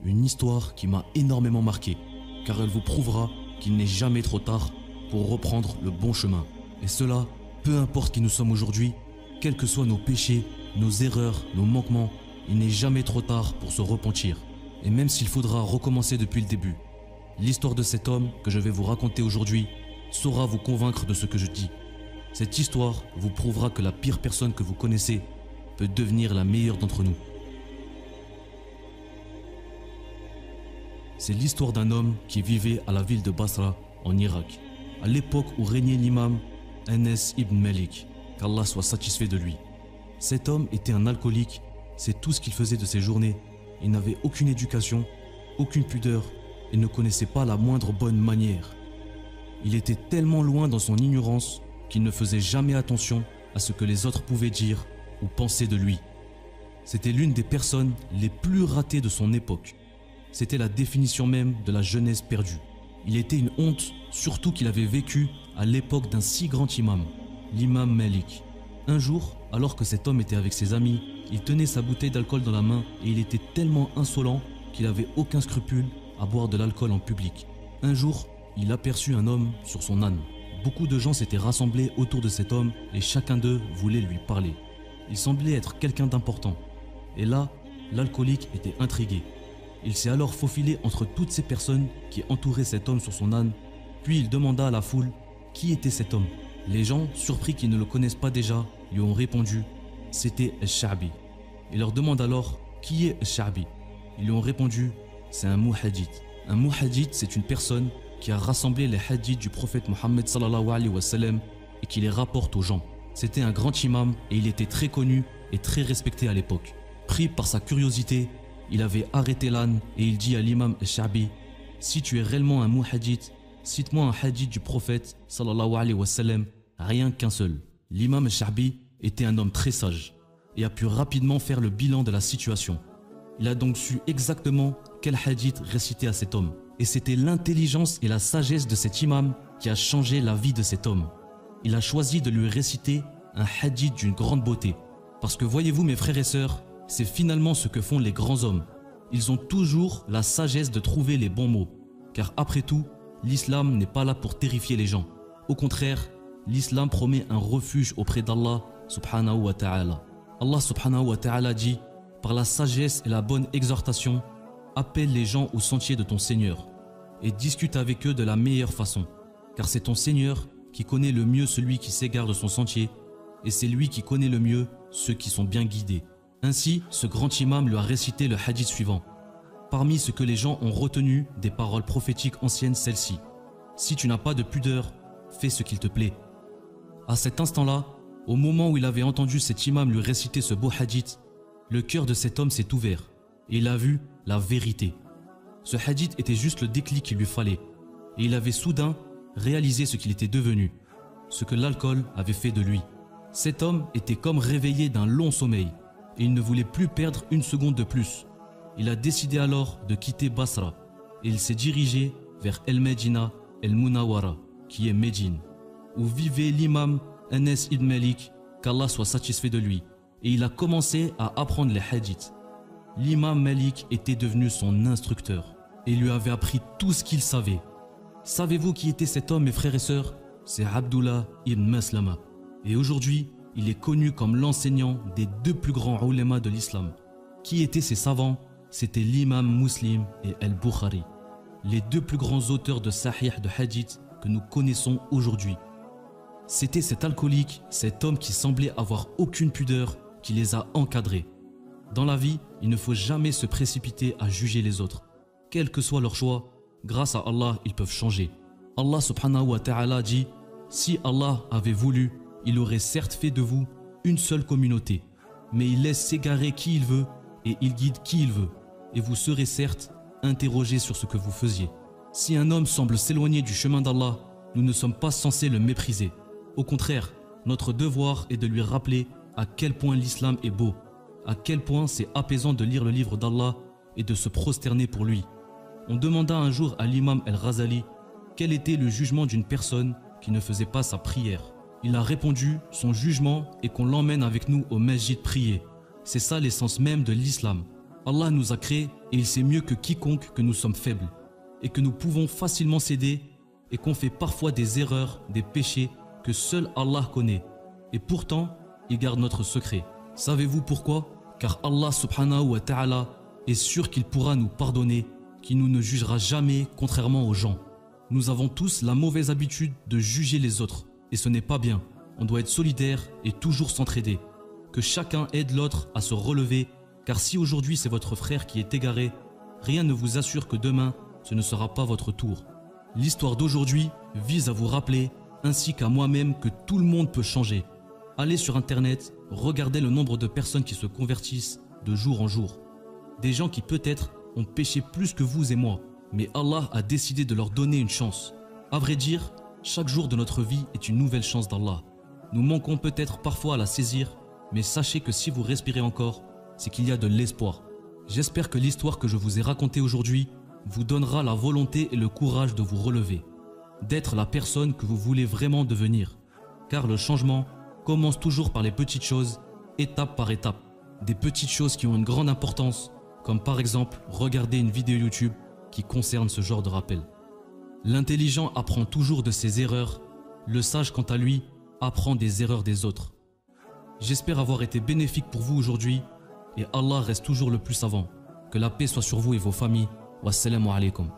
une histoire qui m'a énormément marqué, car elle vous prouvera qu'il n'est jamais trop tard pour reprendre le bon chemin. Et cela, peu importe qui nous sommes aujourd'hui, quels que soient nos péchés, nos erreurs, nos manquements, il n'est jamais trop tard pour se repentir. Et même s'il faudra recommencer depuis le début, l'histoire de cet homme que je vais vous raconter aujourd'hui saura vous convaincre de ce que je dis. Cette histoire vous prouvera que la pire personne que vous connaissez peut devenir la meilleure d'entre nous. C'est l'histoire d'un homme qui vivait à la ville de Basra, en Irak, à l'époque où régnait l'imam Anas ibn Malik, qu'Allah soit satisfait de lui. Cet homme était un alcoolique, c'est tout ce qu'il faisait de ses journées. Il n'avait aucune éducation, aucune pudeur et ne connaissait pas la moindre bonne manière. Il était tellement loin dans son ignorance qu'il ne faisait jamais attention à ce que les autres pouvaient dire ou penser de lui. C'était l'une des personnes les plus ratées de son époque. C'était la définition même de la jeunesse perdue. Il était une honte, surtout qu'il avait vécu à l'époque d'un si grand imam, l'imam Malik. Un jour, alors que cet homme était avec ses amis, il tenait sa bouteille d'alcool dans la main et il était tellement insolent qu'il n'avait aucun scrupule à boire de l'alcool en public. Un jour, il aperçut un homme sur son âne. Beaucoup de gens s'étaient rassemblés autour de cet homme et chacun d'eux voulait lui parler. Il semblait être quelqu'un d'important. Et là, l'alcoolique était intrigué. Il s'est alors faufilé entre toutes ces personnes qui entouraient cet homme sur son âne, puis il demanda à la foule qui était cet homme. Les gens, surpris qu'ils ne le connaissent pas déjà, lui ont répondu « c'était Al-Sha'bi ». Il leur demande alors « qui est Al-Sha'bi ». Ils lui ont répondu « c'est un muhadith ». Un muhadith, c'est une personne qui a rassemblé les hadiths du prophète Mohammed sallallahu alayhi wa sallam et qui les rapporte aux gens. C'était un grand imam et il était très connu et très respecté à l'époque. Pris par sa curiosité, il avait arrêté l'âne et il dit à l'imam Al-Sha'bi « si tu es réellement un muhadith, cite-moi un hadith du prophète sallallahu alayhi wa sallam, rien qu'un seul ». L'imam Al-Sha'bi était un homme très sage et a pu rapidement faire le bilan de la situation. Il a donc su exactement quel hadith réciter à cet homme. Et c'était l'intelligence et la sagesse de cet imam qui a changé la vie de cet homme. Il a choisi de lui réciter un hadith d'une grande beauté. Parce que voyez-vous mes frères et sœurs, c'est finalement ce que font les grands hommes. Ils ont toujours la sagesse de trouver les bons mots. Car après tout, l'islam n'est pas là pour terrifier les gens. Au contraire, l'islam promet un refuge auprès d'Allah subhanahu wa ta'ala. Allah subhanahu wa ta'ala dit « Par la sagesse et la bonne exhortation, appelle les gens au sentier de ton Seigneur et discute avec eux de la meilleure façon. Car c'est ton Seigneur qui connaît le mieux celui qui s'égare de son sentier et c'est lui qui connaît le mieux ceux qui sont bien guidés. » Ainsi, ce grand imam lui a récité le hadith suivant. Parmi ce que les gens ont retenu des paroles prophétiques anciennes, celle-ci. Si tu n'as pas de pudeur, fais ce qu'il te plaît. À cet instant-là, au moment où il avait entendu cet imam lui réciter ce beau hadith, le cœur de cet homme s'est ouvert et il a vu la vérité. Ce hadith était juste le déclic qu'il lui fallait et il avait soudain réalisé ce qu'il était devenu, ce que l'alcool avait fait de lui. Cet homme était comme réveillé d'un long sommeil et il ne voulait plus perdre une seconde de plus. Il a décidé alors de quitter Basra et il s'est dirigé vers El-Medina El-Munawara, qui est Médine, où vivait l'imam Anas ibn Malik, qu'Allah soit satisfait de lui, et il a commencé à apprendre les hadiths. L'imam Malik était devenu son instructeur et lui avait appris tout ce qu'il savait. Savez-vous qui était cet homme, mes frères et sœurs? C'est Abdullah ibn Maslama. Et aujourd'hui, il est connu comme l'enseignant des deux plus grands ulémas de l'islam. Qui étaient ces savants? C'était l'imam Muslim et Al-Bukhari, les deux plus grands auteurs de Sahih de hadith que nous connaissons aujourd'hui. C'était cet alcoolique, cet homme qui semblait avoir aucune pudeur, qui les a encadrés. Dans la vie, il ne faut jamais se précipiter à juger les autres. Quel que soit leur choix, grâce à Allah, ils peuvent changer. Allah subhanahu wa ta'ala dit « Si Allah avait voulu, il aurait certes fait de vous une seule communauté, mais il laisse s'égarer qui il veut et il guide qui il veut, et vous serez certes interrogés sur ce que vous faisiez. Si un homme semble s'éloigner du chemin d'Allah, nous ne sommes pas censés le mépriser. Au contraire, notre devoir est de lui rappeler à quel point l'islam est beau, à quel point c'est apaisant de lire le livre d'Allah et de se prosterner pour lui. On demanda un jour à l'imam El-Ghazali quel était le jugement d'une personne qui ne faisait pas sa prière. Il a répondu, son jugement est qu'on l'emmène avec nous au masjid prier. C'est ça l'essence même de l'islam. Allah nous a créés et il sait mieux que quiconque que nous sommes faibles et que nous pouvons facilement céder et qu'on fait parfois des erreurs, des péchés que seul Allah connaît. Et pourtant, il garde notre secret. Savez-vous pourquoi? Car Allah subhanahu wa ta'ala est sûr qu'il pourra nous pardonner, qu'il nous ne jugera jamais contrairement aux gens. Nous avons tous la mauvaise habitude de juger les autres et ce n'est pas bien. On doit être solidaire et toujours s'entraider. Que chacun aide l'autre à se relever, car si aujourd'hui c'est votre frère qui est égaré, rien ne vous assure que demain ce ne sera pas votre tour. L'histoire d'aujourd'hui vise à vous rappeler, ainsi qu'à moi-même, que tout le monde peut changer. Allez sur internet, regardez le nombre de personnes qui se convertissent de jour en jour. Des gens qui peut-être ont péché plus que vous et moi, mais Allah a décidé de leur donner une chance. À vrai dire, chaque jour de notre vie est une nouvelle chance d'Allah. Nous manquons peut-être parfois à la saisir, mais sachez que si vous respirez encore, c'est qu'il y a de l'espoir. J'espère que l'histoire que je vous ai racontée aujourd'hui vous donnera la volonté et le courage de vous relever, d'être la personne que vous voulez vraiment devenir. Car le changement commence toujours par les petites choses, étape par étape. Des petites choses qui ont une grande importance, comme par exemple regarder une vidéo YouTube qui concerne ce genre de rappel. L'intelligent apprend toujours de ses erreurs, le sage quant à lui apprend des erreurs des autres. J'espère avoir été bénéfique pour vous aujourd'hui et Allah reste toujours le plus savant. Que la paix soit sur vous et vos familles. Wassalamu alaikum.